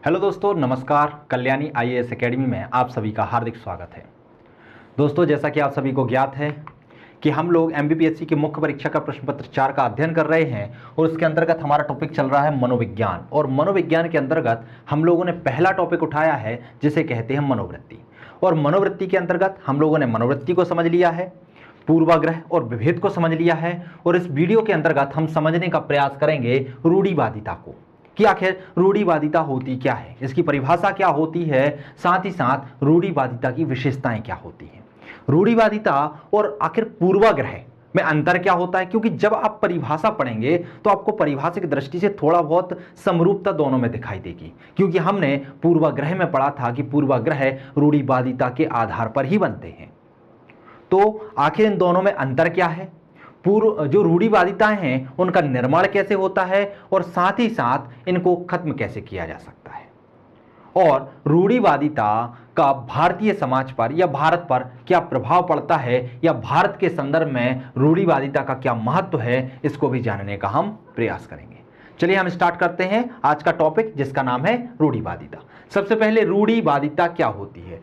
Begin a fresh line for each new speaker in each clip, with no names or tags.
Hello दोस्तों, नमस्कार। Kalyani IAS academy में आप सभी का हार्दिक स्वागत है। दोस्तों, जैसा कि आप सभी को ज्ञात है कि हम लोग एमपीपीएससी की मुख्य परीक्षा का प्रश्न पत्र 4 का अध्ययन कर रहे हैं और उसके अंतर्गत हमारा टॉपिक चल रहा है मनोविज्ञान। और मनोविज्ञान के अंतर्गत हम लोगों ने पहला टॉपिक उठाया है जिसे कहते हैं मनोवृत्ति। और मनोवृत्ति के अंतर्गत हम लोगों ने मनोवृत्ति को समझ लिया है, पूर्वाग्रह और विभेद को समझ लिया है। और इस वीडियो के अंतर्गत हम समझने का प्रयास करेंगे रूढ़िवादिता को, कि आखिर रूढ़िवादिता होती क्या है, इसकी परिभाषा क्या होती है, साथ ही साथ रूढ़िवादिता की विशेषताएं क्या होती हैं। रूढ़िवादिता और आखिर पूर्वाग्रह में अंतर क्या होता है, क्योंकि जब आप परिभाषा पढ़ेंगे तो आपको परिभाषा की दृष्टि से थोड़ा बहुत समरूपता दोनों में दिखाई देगी, क्योंकि हमने पूर्वाग्रह में पढ़ा था कि पूर्वाग्रह रूढ़िवादिता के आधार पर ही बनते हैं। तो आखिर इन दोनों में अंतर क्या है, जो रूढ़िवादिताएं हैं उनका निर्माण कैसे होता है और साथ ही साथ इनको खत्म कैसे किया जा सकता है, और रूढ़िवादिता का भारतीय समाज पर या भारत पर क्या प्रभाव पड़ता है, या भारत के संदर्भ में रूढ़िवादिता का क्या महत्व है, इसको भी जानने का हम प्रयास करेंगे। चलिए हम स्टार्ट करते हैं आज का टॉपिक, जिसका नाम है रूढ़िवादिता। सबसे पहले रूढ़िवादिता क्या होती है।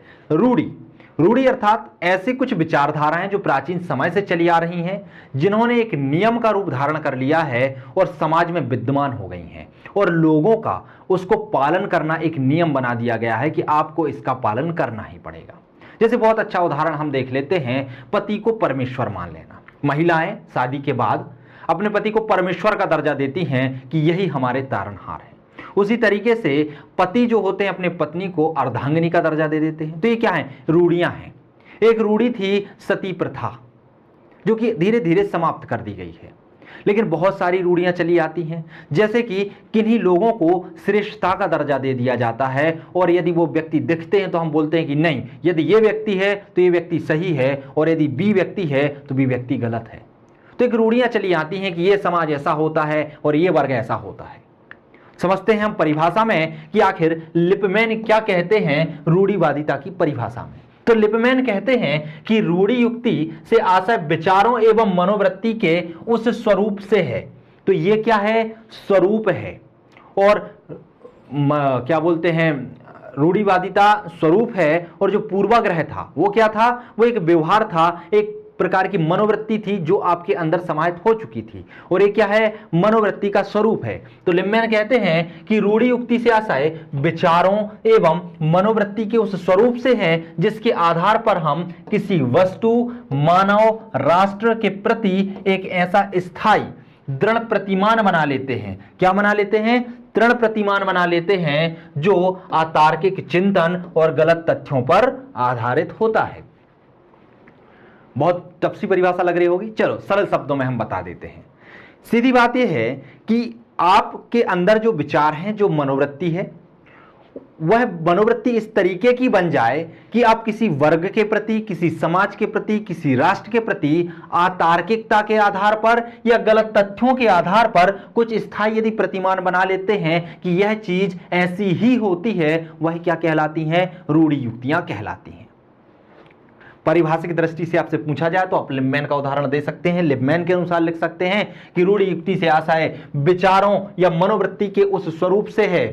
रूढ़ि अर्थात ऐसी कुछ विचारधाराएं जो प्राचीन समय से चली आ रही हैं, जिन्होंने एक नियम का रूप धारण कर लिया है और समाज में विद्यमान हो गई हैं, और लोगों का उसको पालन करना एक नियम बना दिया गया है कि आपको इसका पालन करना ही पड़ेगा। जैसे बहुत अच्छा उदाहरण हम देख लेते हैं, पति को परमेश्वर मान लेना। महिलाएं शादी के बाद अपने पति को परमेश्वर का दर्जा देती हैं कि यही हमारे तारनहार है। उसी तरीके से पति जो होते हैं अपने पत्नी को अर्धांगिनी का दर्जा दे देते हैं। तो ये क्या है, रूढ़ियां हैं। एक रूढ़ी थी सती प्रथा, जो कि धीरे धीरे समाप्त कर दी गई है, लेकिन बहुत सारी रूढ़ियां चली आती हैं। जैसे कि किन्हीं लोगों को श्रेष्ठता का दर्जा दे दिया जाता है, और यदि वो व्यक्ति दिखते हैं तो हम बोलते हैं कि नहीं, यदि ये व्यक्ति है तो ये व्यक्ति सही है, और यदि बी व्यक्ति है तो बी व्यक्ति गलत है। तो एक रूढ़ियां चली आती हैं कि ये समाज ऐसा होता है और ये वर्ग ऐसा होता है। समझते हैं हम परिभाषा में कि आखिर लिपमैन क्या कहते हैं रूढ़िवादिता की परिभाषा में। तो लिपमैन कहते हैं कि रूढ़ि युक्ति से आशय विचारों एवं मनोवृत्ति के उस स्वरूप से है। तो ये क्या है, स्वरूप है। और क्या बोलते हैं, रूढ़िवादिता स्वरूप है, और जो पूर्वाग्रह था वो क्या था, वो एक व्यवहार था, एक प्रकार की मनोवृत्ति थी जो आपके अंदर समाहित हो चुकी थी, और ये क्या है, मनोवृत्ति का स्वरूप है। तो लिपमैन कहते हैं कि रूढ़ि युक्ति से आशय विचारों एवं मनोवृत्ति के उस स्वरूप से है जिसके आधार पर हम किसी वस्तु, मानव, राष्ट्र के प्रति एक ऐसा स्थायी दृढ़ प्रतिमान बना लेते हैं। क्या बना लेते हैं, दृढ़ प्रतिमान बना लेते हैं, जो अतार्किक चिंतन और गलत तथ्यों पर आधारित होता है। बहुत टफ सी परिभाषा लग रही होगी, चलो सरल शब्दों में हम बता देते हैं। सीधी बात यह है कि आपके अंदर जो विचार हैं, जो मनोवृत्ति है, वह मनोवृत्ति इस तरीके की बन जाए कि आप किसी वर्ग के प्रति, किसी समाज के प्रति, किसी राष्ट्र के प्रति अतार्किकता के आधार पर या गलत तथ्यों के आधार पर कुछ स्थायी यदि प्रतिमान बना लेते हैं कि यह चीज ऐसी ही होती है, वह क्या कहलाती हैं, रूढ़ि युक्तियां कहलाती हैं। परिभाषा की दृष्टि से आपसे पूछा जाए तो आप लिपमैन का उदाहरण दे सकते हैं। लिपमैन के अनुसार लिख सकते हैं कि रूढ़ि युक्ति से आशय विचारों या मनोवृत्ति के उस स्वरूप से है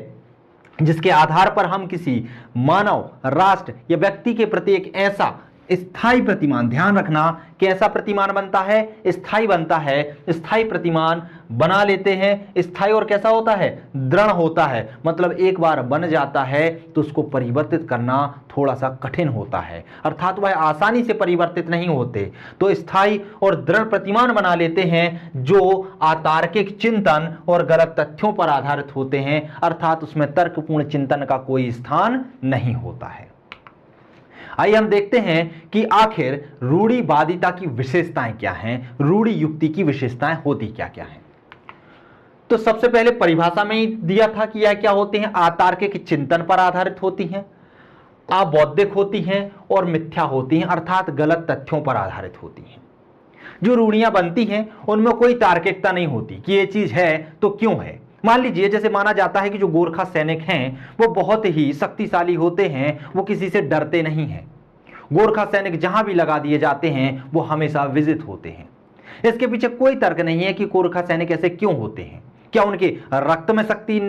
जिसके आधार पर हम किसी मानव, राष्ट्र या व्यक्ति के प्रति एक ऐसा स्थायी प्रतिमान, ध्यान रखना, कैसा प्रतिमान बनता है, स्थायी बनता है, स्थायी प्रतिमान बना लेते हैं। स्थायी और कैसा होता है, दृढ़ होता है। मतलब एक बार बन जाता है तो उसको परिवर्तित करना थोड़ा सा कठिन होता है, अर्थात वह आसानी से परिवर्तित नहीं होते। तो स्थायी और दृढ़ प्रतिमान बना लेते हैं जो अतार्किक चिंतन और गलत तथ्यों पर आधारित होते हैं, अर्थात उसमें तर्कपूर्ण चिंतन का कोई स्थान नहीं होता है। आइए हम देखते हैं कि आखिर रूढ़िवादिता की विशेषताएं क्या हैं, रूढ़ि युक्ति की विशेषताएं होती क्या क्या हैं। तो सबसे पहले परिभाषा में ही दिया था कि यह क्या होती हैं, अतार्किक चिंतन पर आधारित होती हैं, अबौद्धिक होती हैं और मिथ्या होती हैं, अर्थात गलत तथ्यों पर आधारित होती हैं। जो रूढ़ियां बनती हैं उनमें कोई तार्किकता नहीं होती कि यह चीज है तो क्यों है। मान लीजिए, जैसे माना जाता है कि जो गोरखा सैनिक हैं वो बहुत ही शक्तिशाली होते हैं, वो किसी से डरते नहीं हैं। गोरखा सैनिक जहां भी लगा दिए जाते हैं वो हमेशा विजित होते हैं। इसके पीछे कोई तर्क नहीं है कि गोरखा सैनिक ऐसे क्यों होते हैं। क्या उनके रक्त में शक्ति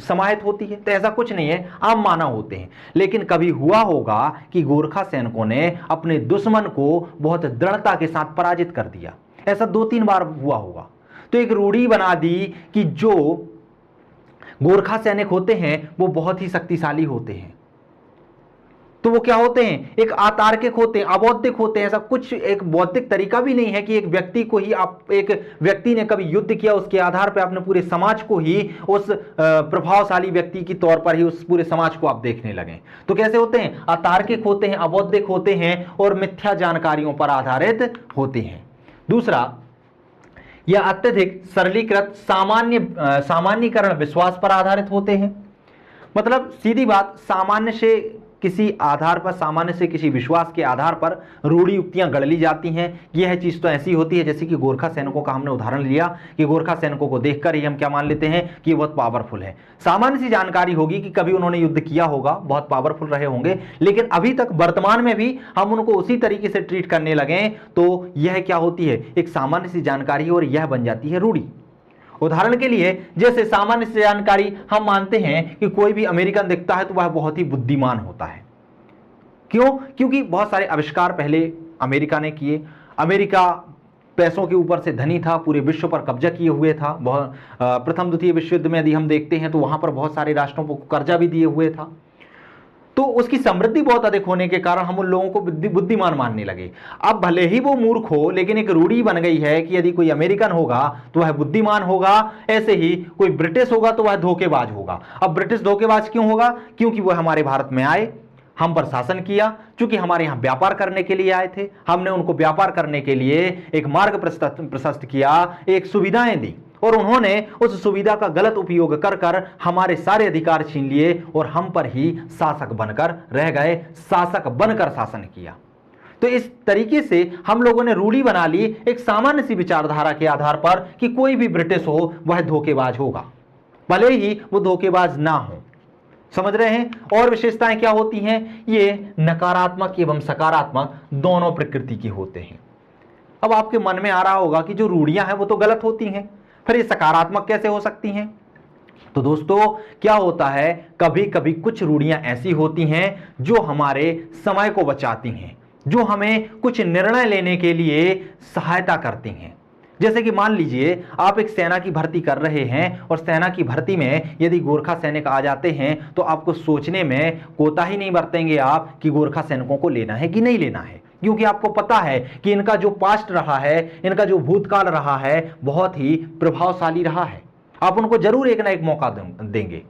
समाहित होती है? तो ऐसा कुछ नहीं है, आम मानव होते हैं। लेकिन कभी हुआ होगा कि गोरखा सैनिकों ने अपने दुश्मन को बहुत दृढ़ता के साथ पराजित कर दिया, ऐसा 2-3 बार हुआ होगा। तो एक रूढ़ी बना दी कि जो गोरखा सैनिक होते हैं वो बहुत ही शक्तिशाली होते हैं। तो वो क्या होते हैं? एक अतार्किक होते हैं, अबौद्धिक होते हैं। ऐसा कुछ एक बौद्धिक तरीका भी नहीं है कि एक व्यक्ति को ही आप, एक व्यक्ति ने कभी युद्ध किया उसके आधार पर आपने पूरे समाज को ही उस प्रभावशाली व्यक्ति के तौर पर ही उस पूरे समाज को आप देखने लगे। तो कैसे होते हैं? अतार्किक होते हैं, अबौद्धिक होते हैं और मिथ्या जानकारियों पर आधारित होते हैं। दूसरा, यह अत्यधिक सरलीकृत सामान्यीकरण विश्वास पर आधारित होते हैं। मतलब सीधी बात, सामान्य से किसी आधार पर, सामान्य से किसी विश्वास के आधार पर रूढ़ी युक्तियां गढ़ ली जाती हैं। यह चीज तो ऐसी होती है जैसे कि गोरखा सैनिकों का हमने उदाहरण लिया कि गोरखा सैनिकों को देखकर ही हम क्या मान लेते हैं कि ये बहुत पावरफुल है। सामान्य सी जानकारी होगी कि कभी उन्होंने युद्ध किया होगा, बहुत पावरफुल रहे होंगे, लेकिन अभी तक वर्तमान में भी हम उनको उसी तरीके से ट्रीट करने लगे तो यह क्या होती है? एक सामान्य सी जानकारी और यह बन जाती है रूढ़ी। उदाहरण के लिए, जैसे सामान्य से जानकारी हम मानते हैं कि कोई भी अमेरिकन दिखता है तो वह बहुत ही बुद्धिमान होता है। क्यों? क्योंकि बहुत सारे आविष्कार पहले अमेरिका ने किए। अमेरिका पैसों के ऊपर से धनी था, पूरे विश्व पर कब्जा किए हुए था। प्रथम द्वितीय विश्व युद्ध में यदि हम देखते हैं तो वहां पर बहुत सारे राष्ट्रों को कर्जा भी दिए हुए था। तो उसकी समृद्धि बहुत अधिक होने के कारण हम उन लोगों को बुद्धिमान मानने लगे। अब भले ही वो मूर्ख हो, लेकिन एक रूढ़ी बन गई है कि यदि कोई अमेरिकन होगा तो वह बुद्धिमान होगा, ऐसे ही कोई ब्रिटिश होगा तो वह धोखेबाज होगा। अब ब्रिटिश धोखेबाज क्यों होगा? क्योंकि वह हमारे भारत में आए, हम पर शासन किया, क्योंकि हमारे यहां व्यापार करने के लिए आए थे, हमने उनको व्यापार करने के लिए एक मार्ग प्रशस्त किया, एक सुविधाएं दी, और उन्होंने उस सुविधा का गलत उपयोग कर कर हमारे सारे अधिकार छीन लिए और हम पर ही शासक बनकर रह गए, शासक बनकर शासन किया। तो इस तरीके से हम लोगों ने रूढ़ी बना ली एक सामान्य सी विचारधारा के आधार पर कि कोई भी ब्रिटिश हो वह धोखेबाज होगा, भले ही वो धोखेबाज ना हो। समझ रहे हैं? और विशेषताएं क्या होती हैं? ये नकारात्मक एवं सकारात्मक दोनों प्रकृति के होते हैं। अब आपके मन में आ रहा होगा कि जो रूढ़ियां हैं वो तो गलत होती हैं, फिर ये सकारात्मक कैसे हो सकती हैं? तो दोस्तों क्या होता है, कभी कभी कुछ रूढ़ियां ऐसी होती हैं जो हमारे समय को बचाती हैं, जो हमें कुछ निर्णय लेने के लिए सहायता करती हैं। जैसे कि मान लीजिए आप एक सेना की भर्ती कर रहे हैं और सेना की भर्ती में यदि गोरखा सैनिक आ जाते हैं तो आपको सोचने में कोताही नहीं बरतेंगे आप कि गोरखा सैनिकों को लेना है कि नहीं लेना है, क्योंकि आपको पता है कि इनका जो पास्ट रहा है, इनका जो भूतकाल रहा है बहुत ही प्रभावशाली रहा है। आप उनको जरूर एक ना एक मौका देंगे।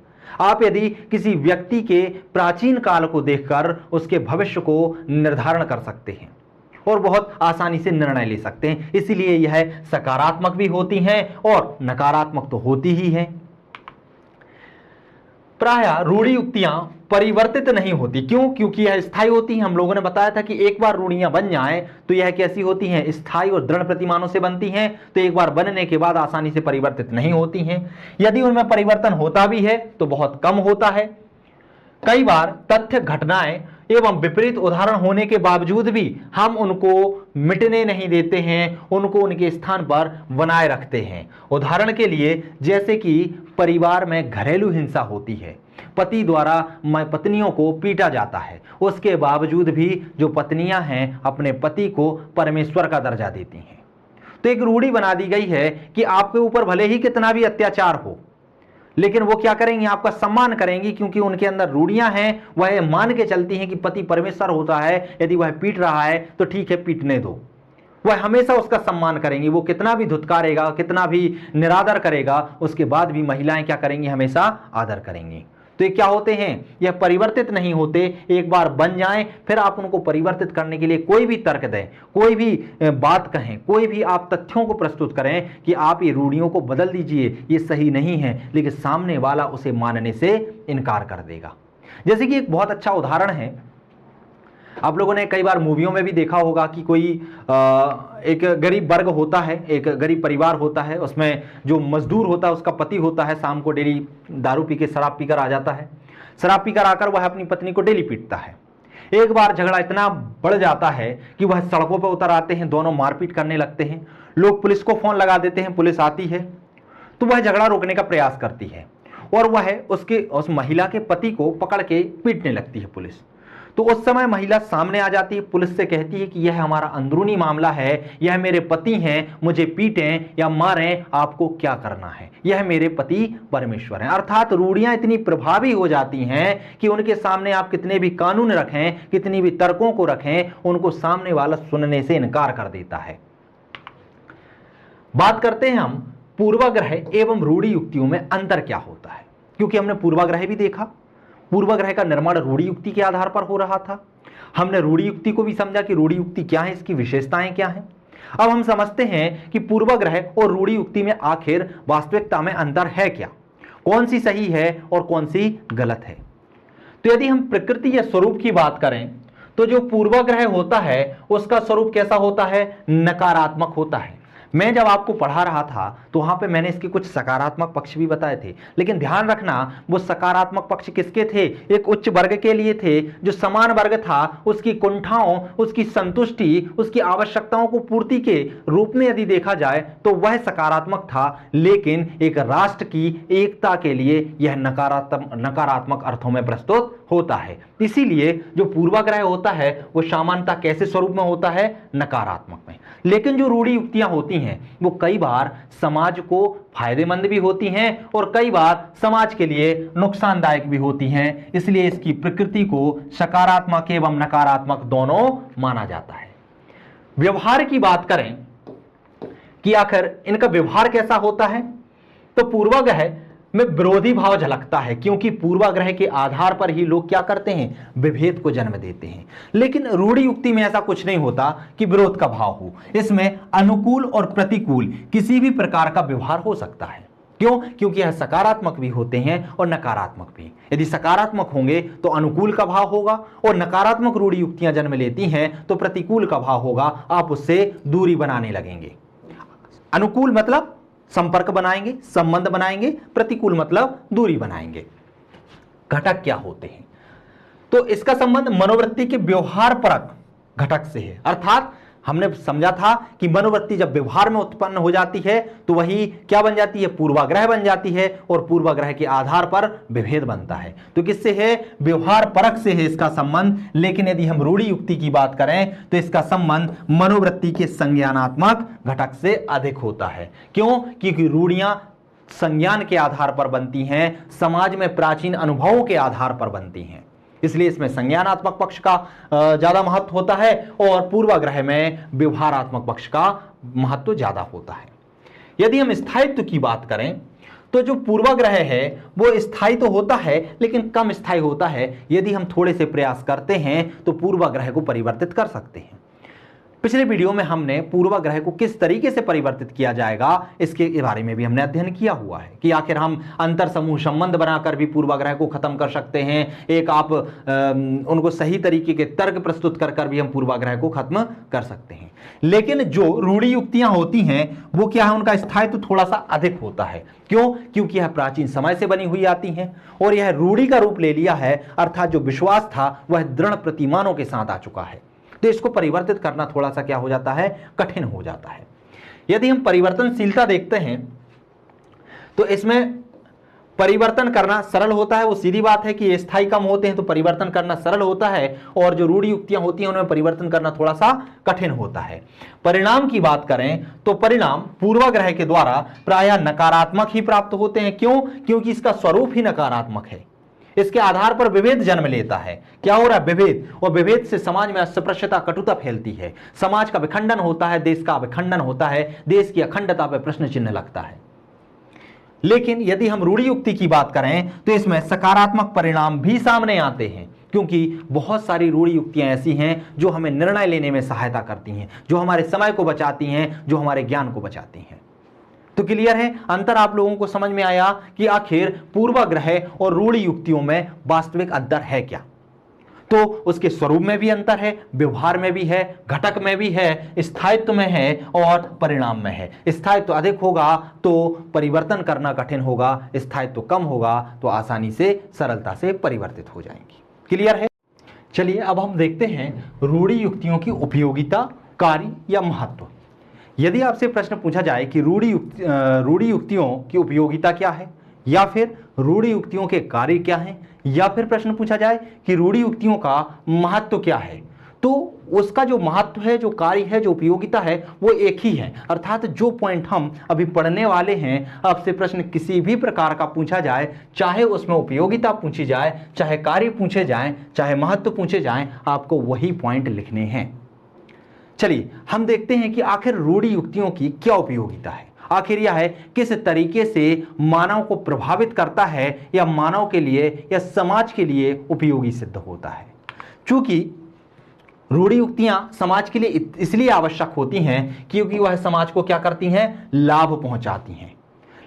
आप यदि किसी व्यक्ति के प्राचीन काल को देखकर उसके भविष्य को निर्धारण कर सकते हैं और बहुत आसानी से निर्णय ले सकते हैं। इसीलिए यह सकारात्मक भी होती हैं और नकारात्मक तो होती ही हैं। प्रायः रूढ़ी युक्तियां परिवर्तित नहीं होती। क्यों? क्योंकि यह स्थायी होती हैं। हम लोगों ने बताया था कि एक बार रूढ़ियां बन जाएं तो यह कैसी होती हैं? स्थायी और दृढ़ प्रतिमानों से बनती हैं। तो एक बार बनने के बाद आसानी से परिवर्तित नहीं होती हैं। यदि उनमें परिवर्तन होता भी है तो बहुत कम होता है। कई बार तथ्य, घटनाएं एवं विपरीत उदाहरण होने के बावजूद भी हम उनको मिटने नहीं देते हैं, उनको उनके स्थान पर बनाए रखते हैं। उदाहरण के लिए, जैसे कि परिवार में घरेलू हिंसा होती है, पति द्वारा पत्नियों को पीटा जाता है, उसके बावजूद भी जो पत्नियां हैं अपने पति को परमेश्वर का दर्जा देती हैं। तो एक रूढ़ी बना दी गई है कि आपके ऊपर भले ही कितना भी अत्याचार हो, लेकिन वो क्या करेंगे? आपका सम्मान करेंगी, क्योंकि उनके अंदर रूढ़ियां हैं। वह मान के चलती हैं कि पति परमेश्वर होता है, यदि वह पीट रहा है तो ठीक है, पीटने दो। वह हमेशा उसका सम्मान करेंगी। वो कितना भी धुतकारेगा, कितना भी निरादर करेगा, उसके बाद भी महिलाएं क्या करेंगी? हमेशा आदर करेंगी। तो ये क्या होते हैं? यह परिवर्तित नहीं होते। एक बार बन जाएं फिर आप उनको परिवर्तित करने के लिए कोई भी तर्क दें, कोई भी बात कहें, कोई भी आप तथ्यों को प्रस्तुत करें कि आप ये रूढ़ियों को बदल दीजिए, ये सही नहीं है, लेकिन सामने वाला उसे मानने से इनकार कर देगा। जैसे कि एक बहुत अच्छा उदाहरण है, आप लोगों ने कई बार मूवियों में भी देखा होगा कि कोई एक गरीब वर्ग होता है, एक गरीब परिवार होता है, उसमें जो मजदूर होता है उसका पति होता है, शाम को डेली दारू पी के, शराब पीकर आ जाता है। शराब पीकर आकर वह अपनी पत्नी को डेली पीटता है। एक बार झगड़ा इतना बढ़ जाता है कि वह सड़कों पर उतर आते हैं, दोनों मारपीट करने लगते हैं। लोग पुलिस को फोन लगा देते हैं, पुलिस आती है तो वह झगड़ा रोकने का प्रयास करती है और वह उस महिला के पति को पकड़ के पीटने लगती है पुलिस। तो उस समय महिला सामने आ जाती है, पुलिस से कहती है कि यह हमारा अंदरूनी मामला है, यह मेरे पति हैं, मुझे पीटें या मारें, आपको क्या करना है, यह मेरे पति परमेश्वर हैं। अर्थात रूढ़ियां इतनी प्रभावी हो जाती हैं कि उनके सामने आप कितने भी कानून रखें, कितनी भी तर्कों को रखें, उनको सामने वाला सुनने से इनकार कर देता है। बात करते हैं हम पूर्वाग्रह एवं रूढ़ि युक्तियों में अंतर क्या होता है, क्योंकि हमने पूर्वाग्रह भी देखा। पूर्वाग्रह का निर्माण रूढ़ि युक्ति के आधार पर हो रहा था। हमने रूढ़ि युक्ति को भी समझा कि रूढ़ि युक्ति क्या है, इसकी विशेषताएं क्या हैं। अब हम समझते हैं कि पूर्वाग्रह और रूढ़ि युक्ति में आखिर वास्तविकता में अंतर है क्या, कौन सी सही है और कौन सी गलत है। तो यदि हम प्रकृति या स्वरूप की बात करें तो जो पूर्वाग्रह होता है उसका स्वरूप कैसा होता है, नकारात्मक होता है। मैं जब आपको पढ़ा रहा था तो वहां पे मैंने इसके कुछ सकारात्मक पक्ष भी बताए थे, लेकिन ध्यान रखना वो सकारात्मक पक्ष किसके थे, एक उच्च वर्ग के लिए थे। जो समान वर्ग था उसकी कुंठाओं, उसकी संतुष्टि, उसकी आवश्यकताओं को पूर्ति के रूप में यदि देखा जाए तो वह सकारात्मक था, लेकिन एक राष्ट्र की एकता के लिए यह नकारात्मक अर्थों में प्रस्तुत होता है। इसीलिए जो पूर्वाग्रह होता है वो सामान्यतः कैसे स्वरूप में होता है, नकारात्मक में। लेकिन जो रूढ़ि युक्तियां होती हैं वो कई बार समाज को फायदेमंद भी होती हैं और कई बार समाज के लिए नुकसानदायक भी होती हैं। इसलिए इसकी प्रकृति को सकारात्मक एवं नकारात्मक दोनों माना जाता है। व्यवहार की बात करें कि आखिर इनका व्यवहार कैसा होता है, तो पूर्वाग्रह में विरोधी भाव झलकता है, क्योंकि पूर्वाग्रह के आधार पर ही लोग क्या करते हैं, विभेद को जन्म देते हैं। लेकिन रूढ़ि युक्ति में ऐसा कुछ नहीं होता कि विरोध का भाव हो। इसमें अनुकूल और प्रतिकूल किसी भी प्रकार का व्यवहार हो सकता है। क्यों? क्योंकि यह सकारात्मक भी होते हैं और नकारात्मक भी। यदि सकारात्मक होंगे तो अनुकूल का भाव होगा और नकारात्मक रूढ़ि युक्तियां जन्म लेती हैं तो प्रतिकूल का भाव होगा, आप उससे दूरी बनाने लगेंगे। अनुकूल मतलब संपर्क बनाएंगे, संबंध बनाएंगे, प्रतिकूल मतलब दूरी बनाएंगे। घटक क्या होते हैं, तो इसका संबंध मनोवृत्ति के व्यवहार परक घटक से है। अर्थात हमने समझा था कि मनोवृत्ति जब व्यवहार में उत्पन्न हो जाती है तो वही क्या बन जाती है, पूर्वाग्रह बन जाती है और पूर्वाग्रह के आधार पर विभेद बनता है। तो किससे है, व्यवहार परक से है इसका संबंध। लेकिन यदि हम रूढ़ि युक्ति की बात करें तो इसका संबंध मनोवृत्ति के संज्ञानात्मक घटक से अधिक होता है। क्यों? क्योंकि रूढ़ियां संज्ञान के आधार पर बनती हैं, समाज में प्राचीन अनुभवों के आधार पर बनती हैं, इसलिए इसमें संज्ञानात्मक पक्ष का ज्यादा महत्व होता है और पूर्वाग्रह में व्यवहारात्मक पक्ष का महत्व ज्यादा होता है। यदि हम स्थायित्व की बात करें तो जो पूर्वाग्रह है वो स्थायी तो होता है लेकिन कम स्थायी होता है। यदि हम थोड़े से प्रयास करते हैं तो पूर्वाग्रह को परिवर्तित कर सकते हैं। पिछले वीडियो में हमने पूर्वाग्रह को किस तरीके से परिवर्तित किया जाएगा इसके बारे में भी हमने अध्ययन किया हुआ है कि आखिर हम अंतर समूह संबंध बनाकर भी पूर्वाग्रह को खत्म कर सकते हैं। एक आप उनको सही तरीके के तर्क प्रस्तुत कर भी हम पूर्वाग्रह को खत्म कर सकते हैं। लेकिन जो रूढ़ि युक्तियां होती हैं वो क्या है, उनका स्थायित्व थोड़ा सा अधिक होता है। क्यों? क्योंकि यह प्राचीन समय से बनी हुई आती हैं और यह रूढ़ि का रूप ले लिया है, अर्थात जो विश्वास था वह दृढ़ प्रतिमानों के साथ आ चुका है। तो इसको परिवर्तित करना थोड़ा सा क्या हो जाता है, कठिन हो जाता है। यदि हम परिवर्तनशीलता देखते हैं तो इसमें परिवर्तन करना सरल होता है। वो सीधी बात है कि ये स्थायी कम होते हैं तो परिवर्तन करना सरल होता है और जो रूढ़ि युक्तियां होती हैं उनमें परिवर्तन करना थोड़ा सा कठिन होता है। परिणाम की बात करें तो परिणाम पूर्वाग्रह के द्वारा प्रायः नकारात्मक ही प्राप्त होते हैं। क्यों? क्योंकि इसका स्वरूप ही नकारात्मक है। इसके आधार पर विभेद जन्म लेता है। क्या हो रहा है, विभेद, और विभेद से समाज में अस्पृश्यता, कटुता फैलती है, समाज का विखंडन होता है, देश का विखंडन होता है, देश की अखंडता पर प्रश्न चिन्ह लगता है। लेकिन यदि हम रूढ़ि युक्ति की बात करें तो इसमें सकारात्मक परिणाम भी सामने आते हैं, क्योंकि बहुत सारी रूढ़ि युक्तियां ऐसी हैं जो हमें निर्णय लेने में सहायता करती हैं, जो हमारे समय को बचाती हैं, जो हमारे ज्ञान को बचाती हैं। तो क्लियर है, अंतर आप लोगों को समझ में आया कि आखिर पूर्वाग्रह और रूढ़ि युक्तियों में वास्तविक अंतर है क्या। तो उसके स्वरूप में भी अंतर है, व्यवहार में भी है, घटक में भी है, स्थायित्व में है और परिणाम में है। स्थायित्व अधिक होगा तो परिवर्तन करना कठिन होगा, स्थायित्व कम होगा तो आसानी से सरलता से परिवर्तित हो जाएंगी। क्लियर है। चलिए अब हम देखते हैं रूढ़ि युक्तियों की उपयोगिता, कार्य या महत्व। यदि आपसे प्रश्न पूछा जाए कि रूढ़ि युक्तियों की उपयोगिता क्या है, या फिर रूढ़ि युक्तियों के कार्य क्या हैं, या फिर प्रश्न पूछा जाए कि रूढ़ि युक्तियों का महत्व क्या है, तो उसका जो महत्व है, जो कार्य है, जो उपयोगिता है, वो एक ही है। अर्थात जो पॉइंट हम अभी पढ़ने वाले हैं, आपसे प्रश्न किसी भी प्रकार का पूछा जाए, चाहे उसमें उपयोगिता पूछी जाए, चाहे कार्य पूछे जाएं, चाहे महत्व पूछे जाएं, आपको वही पॉइंट लिखने हैं। चलिए हम देखते हैं कि आखिर रूढ़ि युक्तियों की क्या उपयोगिता है, आखिर यह है किस तरीके से मानव को प्रभावित करता है, या मानव के लिए या समाज के लिए उपयोगी सिद्ध होता है। चूंकि रूढ़ि युक्तियां समाज के लिए इसलिए आवश्यक होती हैं क्योंकि वह समाज को क्या करती हैं, लाभ पहुंचाती हैं।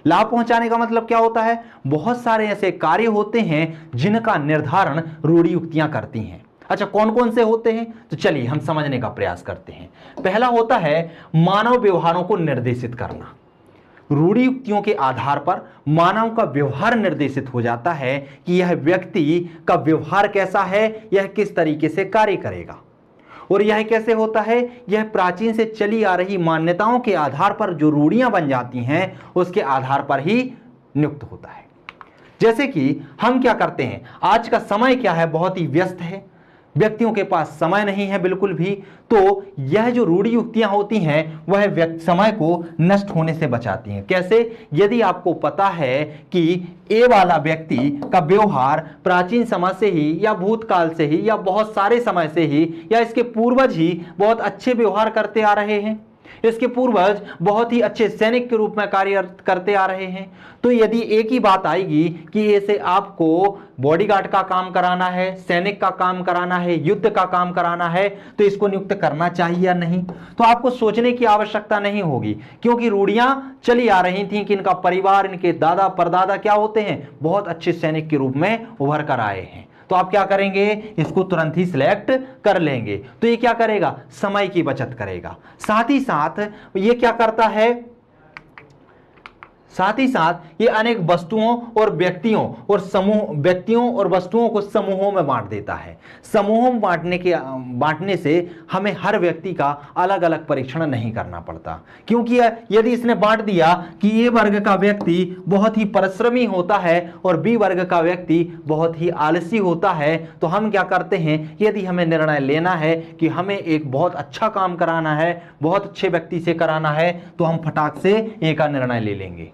लाभ पहुंचाने का मतलब क्या होता है, बहुत सारे ऐसे कार्य होते हैं जिनका निर्धारण रूढ़ि युक्तियां करती हैं। अच्छा, कौन कौन से होते हैं, तो चलिए हम समझने का प्रयास करते हैं। पहला होता है मानव व्यवहारों को निर्देशित करना। रूढ़ि युक्तियों के आधार पर मानव का व्यवहार निर्देशित हो जाता है कि यह व्यक्ति का व्यवहार कैसा है, यह किस तरीके से कार्य करेगा। और यह कैसे होता है, यह प्राचीन से चली आ रही मान्यताओं के आधार पर जो रूढ़ियां बन जाती हैं, उसके आधार पर ही नियुक्त होता है। जैसे कि हम क्या करते हैं, आज का समय क्या है, बहुत ही व्यस्त है, व्यक्तियों के पास समय नहीं है बिल्कुल भी, तो यह जो रूढ़ि युक्तियां होती हैं वह समय को नष्ट होने से बचाती हैं। कैसे, यदि आपको पता है कि ए वाला व्यक्ति का व्यवहार प्राचीन समय से ही, या भूतकाल से ही, या बहुत सारे समय से ही, या इसके पूर्वज ही बहुत अच्छे व्यवहार करते आ रहे हैं, इसके पूर्वज बहुत ही अच्छे सैनिक के रूप में कार्य करते आ रहे हैं, तो यदि एक ही बात आएगी कि ऐसे आपको बॉडीगार्ड का काम कराना है, सैनिक का काम कराना है, युद्ध का काम कराना है, तो इसको नियुक्त करना चाहिए या नहीं, तो आपको सोचने की आवश्यकता नहीं होगी, क्योंकि रूढ़ियां चली आ रही थी कि इनका परिवार, इनके दादा परदादा क्या होते हैं, बहुत अच्छे सैनिक के रूप में उभर कर आए हैं। तो आप क्या करेंगे, इसको तुरंत ही सिलेक्ट कर लेंगे। तो ये क्या करेगा, समय की बचत करेगा। साथ ही साथ ये क्या करता है, साथ ही साथ ये अनेक वस्तुओं और व्यक्तियों और वस्तुओं को समूहों में बांट देता है। समूहों में बांटने से हमें हर व्यक्ति का अलग अलग परीक्षण नहीं करना पड़ता, क्योंकि यदि इसने बांट दिया कि ए वर्ग का व्यक्ति बहुत ही परिश्रमी होता है और बी वर्ग का व्यक्ति बहुत ही आलसी होता है, तो हम क्या करते हैं, यदि हमें निर्णय लेना है कि हमें एक बहुत अच्छा काम कराना है, बहुत अच्छे व्यक्ति से कराना है, तो हम फटाक से ए का निर्णय ले लेंगे।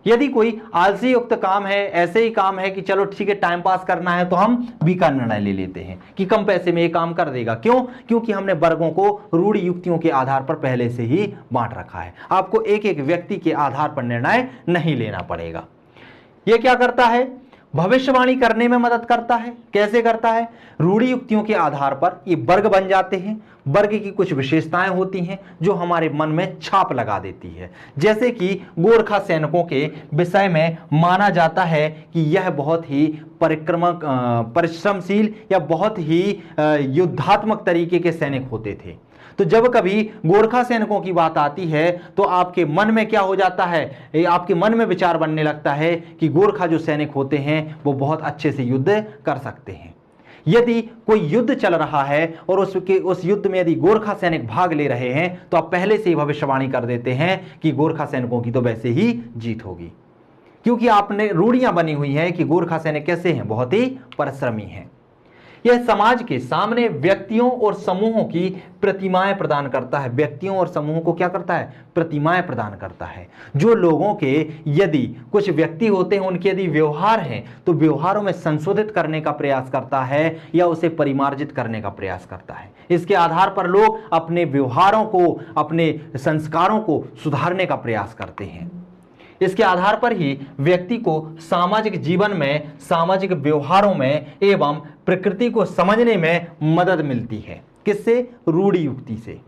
यदि कोई आलसी युक्त काम है, ऐसे ही काम है कि चलो ठीक है टाइम पास करना है, तो हम बी का निर्णय ले लेते हैं कि कम पैसे में ये काम कर देगा। क्यों, क्योंकि हमने वर्गों को रूढ़ि युक्तियों के आधार पर पहले से ही बांट रखा है। आपको एक एक व्यक्ति के आधार पर निर्णय नहीं लेना पड़ेगा। ये क्या करता है, भविष्यवाणी करने में मदद करता है। कैसे करता है, रूढ़ि युक्तियों के आधार पर ये वर्ग बन जाते हैं। वर्ग की कुछ विशेषताएं होती हैं जो हमारे मन में छाप लगा देती है। जैसे कि गोरखा सैनिकों के विषय में माना जाता है कि यह बहुत ही परिश्रमशील या बहुत ही युद्धात्मक तरीके के सैनिक होते थे। तो जब कभी गोरखा सैनिकों की बात आती है तो आपके मन में क्या हो जाता है, आपके मन में विचार बनने लगता है कि गोरखा जो सैनिक होते हैं वो बहुत अच्छे से युद्ध कर सकते हैं। यदि कोई युद्ध चल रहा है और उस युद्ध में यदि गोरखा सैनिक भाग ले रहे हैं, तो आप पहले से ही भविष्यवाणी कर देते हैं कि गोरखा सैनिकों की तो वैसे ही जीत होगी, क्योंकि आपने रूढ़ियां बनी हुई हैं कि गोरखा सैनिक कैसे हैं, बहुत ही परिश्रमी हैं। यह समाज के सामने व्यक्तियों और समूहों की प्रतिमाएं प्रदान करता है। व्यक्तियों और समूहों को क्या करता है, प्रतिमाएं प्रदान करता है। जो लोगों के यदि कुछ व्यक्ति होते हैं, उनके यदि व्यवहार हैं, तो व्यवहारों में संशोधित करने का प्रयास करता है या उसे परिमार्जित करने का प्रयास करता है। इसके आधार पर लोग अपने व्यवहारों को, अपने संस्कारों को सुधारने का प्रयास करते हैं। इसके आधार पर ही व्यक्ति को सामाजिक जीवन में, सामाजिक व्यवहारों में एवं प्रकृति को समझने में मदद मिलती है। किससे, रूढ़ि युक्ति से।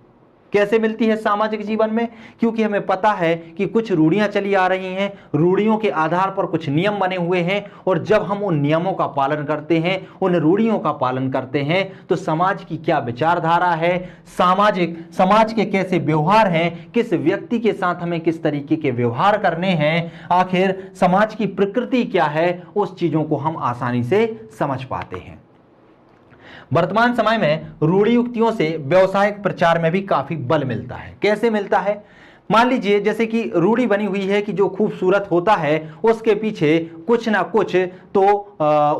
कैसे मिलती है सामाजिक जीवन में, क्योंकि हमें पता है कि कुछ रूढ़ियां चली आ रही हैं, रूढ़ियों के आधार पर कुछ नियम बने हुए हैं, और जब हम उन नियमों का पालन करते हैं, उन रूढ़ियों का पालन करते हैं, तो समाज की क्या विचारधारा है, समाज के कैसे व्यवहार हैं, किस व्यक्ति के साथ हमें किस तरीके के व्यवहार करने हैं, आखिर समाज की प्रकृति क्या है, उस चीजों को हम आसानी से समझ पाते हैं। वर्तमान समय में रूढ़ि युक्तियों से व्यवसायिक प्रचार में भी काफी बल मिलता है। कैसे मिलता है? मान लीजिए जैसे कि रूढ़ि बनी हुई है कि जो खूबसूरत होता है उसके पीछे कुछ ना कुछ तो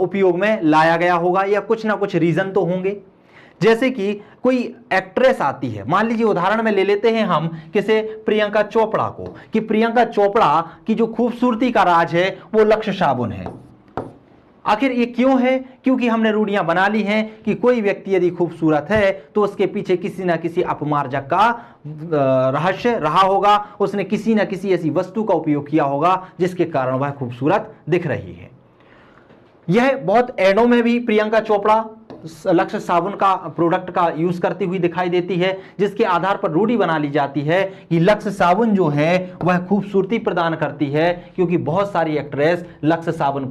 उपयोग में लाया गया होगा या कुछ ना कुछ रीजन तो होंगे। जैसे कि कोई एक्ट्रेस आती है, मान लीजिए उदाहरण में ले लेते हैं हम किसे, प्रियंका चोपड़ा को, कि प्रियंका चोपड़ा की जो खूबसूरती का राज है वो लक्ष्य साबुन है। आखिर ये क्यों है? क्योंकि हमने रूढ़ियां बना ली हैं कि कोई व्यक्ति यदि खूबसूरत है तो उसके पीछे किसी ना किसी अपमार्जक का रहस्य रहा होगा, उसने किसी ना किसी ऐसी वस्तु का उपयोग किया होगा जिसके कारण वह खूबसूरत दिख रही है। यह बहुत एडों में भी प्रियंका चोपड़ा लक्ष्य साबुन का प्रोडक्ट का यूज करती हुई दिखाई देती है, जिसके आधार पर रूढ़ि बना ली जाती है कि लक्ष्य साबुन जो है वह खूबसूरती प्रदान करती है, क्योंकि बहुत सारी एक्ट्रेस लक्ष्य साबुन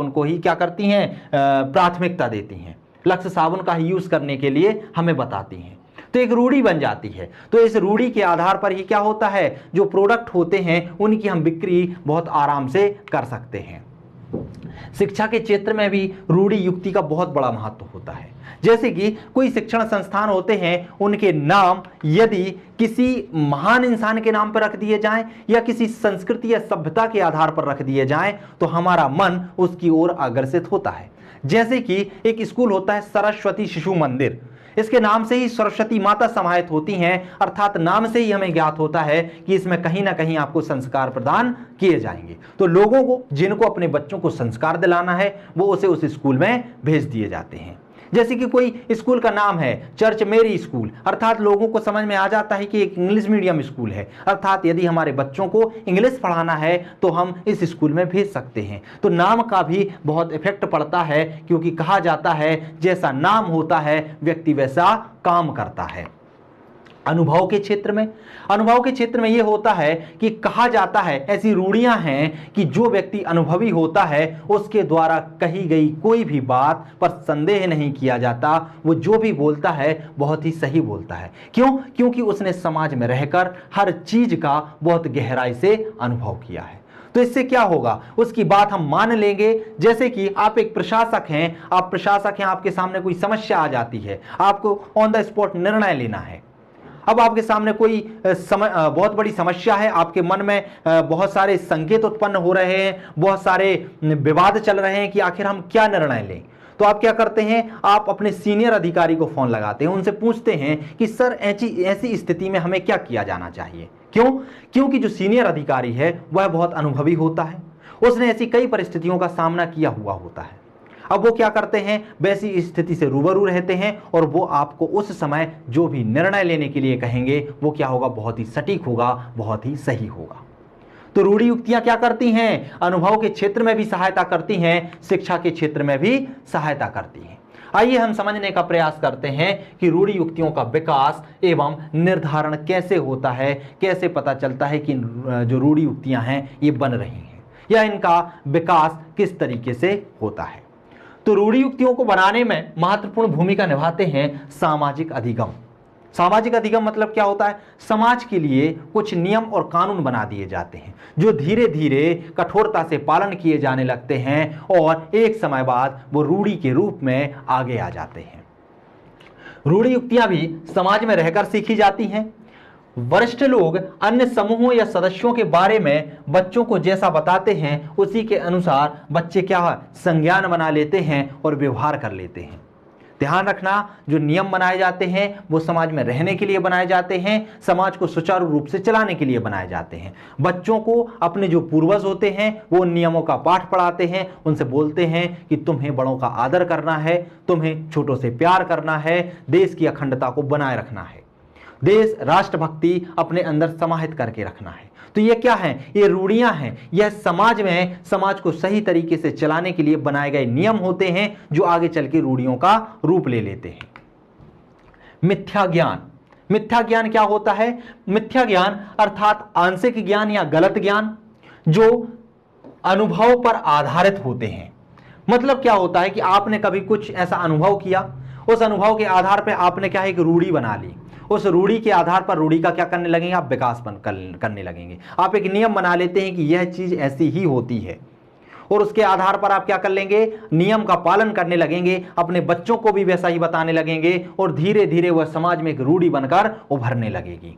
को ही क्या करती हैं, प्राथमिकता देती हैं, लक्ष्य साबुन का ही यूज करने के लिए हमें बताती हैं। तो एक रूढ़ि बन जाती है। तो इस रूढ़ि के आधार पर ही क्या होता है, जो प्रोडक्ट होते हैं उनकी हम बिक्री बहुत आराम से कर सकते हैं। शिक्षा के क्षेत्र में भी रूढ़ि युक्ति का बहुत बड़ा महत्व होता है। जैसे कि कोई शिक्षण संस्थान होते हैं, उनके नाम यदि किसी महान इंसान के नाम पर रख दिए जाएं या किसी संस्कृति या सभ्यता के आधार पर रख दिए जाएं तो हमारा मन उसकी ओर आकर्षित होता है। जैसे कि एक स्कूल होता है सरस्वती शिशु मंदिर, इसके नाम से ही सरस्वती माता समाहित होती हैं, अर्थात नाम से ही हमें ज्ञात होता है कि इसमें कहीं ना कहीं आपको संस्कार प्रदान किए जाएंगे। तो लोगों को जिनको अपने बच्चों को संस्कार दिलाना है वो उसे उस स्कूल में भेज दिए जाते हैं। जैसे कि कोई स्कूल का नाम है चर्च मेरी स्कूल, अर्थात लोगों को समझ में आ जाता है कि एक इंग्लिश मीडियम स्कूल है, अर्थात यदि हमारे बच्चों को इंग्लिश पढ़ाना है तो हम इस स्कूल में भेज सकते हैं। तो नाम का भी बहुत इफेक्ट पड़ता है, क्योंकि कहा जाता है जैसा नाम होता है व्यक्ति वैसा काम करता है। अनुभव के क्षेत्र में यह होता है कि कहा जाता है, ऐसी रूढ़ियां हैं कि जो व्यक्ति अनुभवी होता है उसके द्वारा कही गई कोई भी बात पर संदेह नहीं किया जाता, वो जो भी बोलता है बहुत ही सही बोलता है। क्यों? क्योंकि उसने समाज में रहकर हर चीज का बहुत गहराई से अनुभव किया है। तो इससे क्या होगा, उसकी बात हम मान लेंगे। जैसे कि आप एक प्रशासक हैं, आपके सामने कोई समस्या आ जाती है, आपको ऑन द स्पॉट निर्णय लेना है। अब आपके सामने कोई बहुत बड़ी समस्या है, आपके मन में बहुत सारे संकेत उत्पन्न हो रहे हैं, बहुत सारे विवाद चल रहे हैं कि आखिर हम क्या निर्णय लें। तो आप क्या करते हैं, आप अपने सीनियर अधिकारी को फोन लगाते हैं, उनसे पूछते हैं कि सर ऐसी स्थिति में हमें क्या किया जाना चाहिए। क्यों? क्योंकि जो सीनियर अधिकारी है वह बहुत अनुभवी होता है, उसने ऐसी कई परिस्थितियों का सामना किया हुआ होता है। अब वो क्या करते हैं, वैसी स्थिति से रूबरू रहते हैं और वो आपको उस समय जो भी निर्णय लेने के लिए कहेंगे वो क्या होगा, बहुत ही सटीक होगा, बहुत ही सही होगा। तो रूढ़ि युक्तियां क्या करती हैं, अनुभव के क्षेत्र में भी सहायता करती हैं, शिक्षा के क्षेत्र में भी सहायता करती हैं। आइए हम समझने का प्रयास करते हैं कि रूढ़ि युक्तियों का विकास एवं निर्धारण कैसे होता है, कैसे पता चलता है कि जो रूढ़ि युक्तियां हैं ये बन रही हैं या इनका विकास किस तरीके से होता है। तो रूढ़ि युक्तियों को बनाने में महत्वपूर्ण भूमिका निभाते हैं सामाजिक अधिगम। सामाजिक अधिगम मतलब क्या होता है, समाज के लिए कुछ नियम और कानून बना दिए जाते हैं जो धीरे धीरे कठोरता से पालन किए जाने लगते हैं और एक समय बाद वो रूढ़ि के रूप में आगे आ जाते हैं। रूढ़ि युक्तियां भी समाज में रहकर सीखी जाती हैं। वरिष्ठ लोग अन्य समूहों या सदस्यों के बारे में बच्चों को जैसा बताते हैं उसी के अनुसार बच्चे क्या संज्ञान बना लेते हैं और व्यवहार कर लेते हैं। ध्यान रखना, जो नियम बनाए जाते हैं वो समाज में रहने के लिए बनाए जाते हैं, समाज को सुचारू रूप से चलाने के लिए बनाए जाते हैं। बच्चों को अपने जो पूर्वज होते हैं वो नियमों का पाठ पढ़ाते हैं, उनसे बोलते हैं कि तुम्हें बड़ों का आदर करना है, तुम्हें छोटों से प्यार करना है, देश की अखंडता को बनाए रखना है, देश राष्ट्रभक्ति अपने अंदर समाहित करके रखना है। तो ये क्या है, ये रूढ़ियां हैं, यह समाज को सही तरीके से चलाने के लिए बनाए गए नियम होते हैं जो आगे चल के रूढ़ियों का रूप ले लेते हैं। मिथ्या ज्ञान क्या होता है, मिथ्या ज्ञान अर्थात आंशिक ज्ञान या गलत ज्ञान जो अनुभव पर आधारित होते हैं। मतलब क्या होता है कि आपने कभी कुछ ऐसा अनुभव किया, उस अनुभव के आधार पर आपने क्या है, एक रूढ़ि बना ली, उस रूढ़ि के आधार पर रूढ़ि का क्या करने लगेंगे, आप विकास करने लगेंगे। आप एक नियम बना लेते हैं कि यह चीज ऐसी ही होती है और उसके आधार पर आप क्या कर लेंगे, नियम का पालन करने लगेंगे, अपने बच्चों को भी वैसा ही बताने लगेंगे और धीरे धीरे वह समाज में एक रूढ़ी बनकर उभरने लगेगी।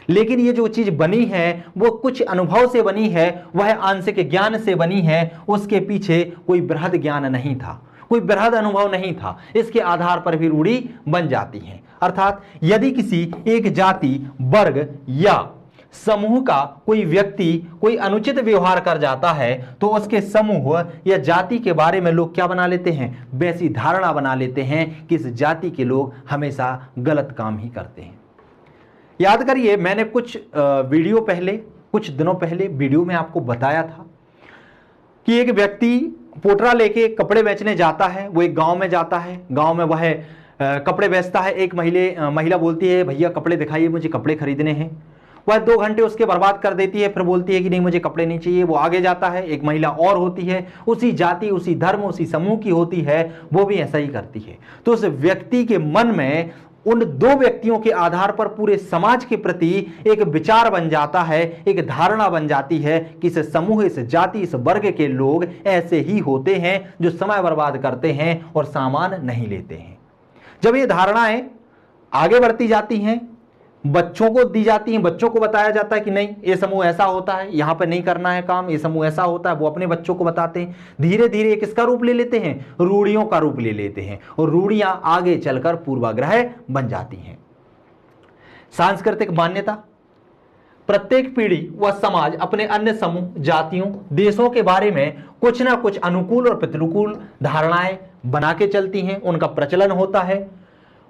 लेकिन ये जो चीज बनी है वो कुछ अनुभव से बनी है, वह आंशिक ज्ञान से बनी है, उसके पीछे कोई बृहद ज्ञान नहीं था, कोई बृहद अनुभव नहीं था, इसके आधार पर भी रूढ़ी बन जाती है। अर्थात यदि किसी एक जाति, वर्ग या समूह का कोई व्यक्ति कोई अनुचित व्यवहार कर जाता है तो उसके समूह या जाति के बारे में लोग क्या बना लेते हैं, वैसी धारणा बना लेते हैं कि इस जाति के लोग हमेशा गलत काम ही करते हैं। याद करिए, मैंने कुछ वीडियो पहले, कुछ दिनों पहले वीडियो में आपको बताया था कि एक व्यक्ति पोटरा लेके कपड़े बेचने जाता है, वो एक गांव में जाता है, गांव में वह कपड़े बेचता है। एक महिला बोलती है, भैया कपड़े दिखाइए, मुझे कपड़े खरीदने हैं। वह 2 घंटे उसके बर्बाद कर देती है, फिर बोलती है कि नहीं मुझे कपड़े नहीं चाहिए। वो आगे जाता है, एक महिला और होती है, उसी जाति, उसी धर्म, उसी समूह की होती है, वो भी ऐसा ही करती है। तो उस व्यक्ति के मन में उन 2 व्यक्तियों के आधार पर पूरे समाज के प्रति एक विचार बन जाता है, एक धारणा बन जाती है कि इस समूह, इस जाति, इस वर्ग के लोग ऐसे ही होते हैं जो समय बर्बाद करते हैं और सामान नहीं लेते हैं। जब ये धारणाएं आगे बढ़ती जाती हैं, बच्चों को दी जाती हैं, बच्चों को बताया जाता है कि नहीं ये समूह ऐसा होता है, यहां पर नहीं करना है काम, ये समूह ऐसा होता है, वो अपने बच्चों को बताते हैं। धीरे धीरे ये किसका रूप ले लेते हैं, रूढ़ियों का रूप ले लेते हैं और रूढ़ियां आगे चलकर पूर्वाग्रह बन जाती हैं। सांस्कृतिक मान्यता, प्रत्येक पीढ़ी व समाज अपने अन्य समूह, जातियों, देशों के बारे में कुछ ना कुछ अनुकूल और प्रतिकूल धारणाएं बना के चलती हैं, उनका प्रचलन होता है,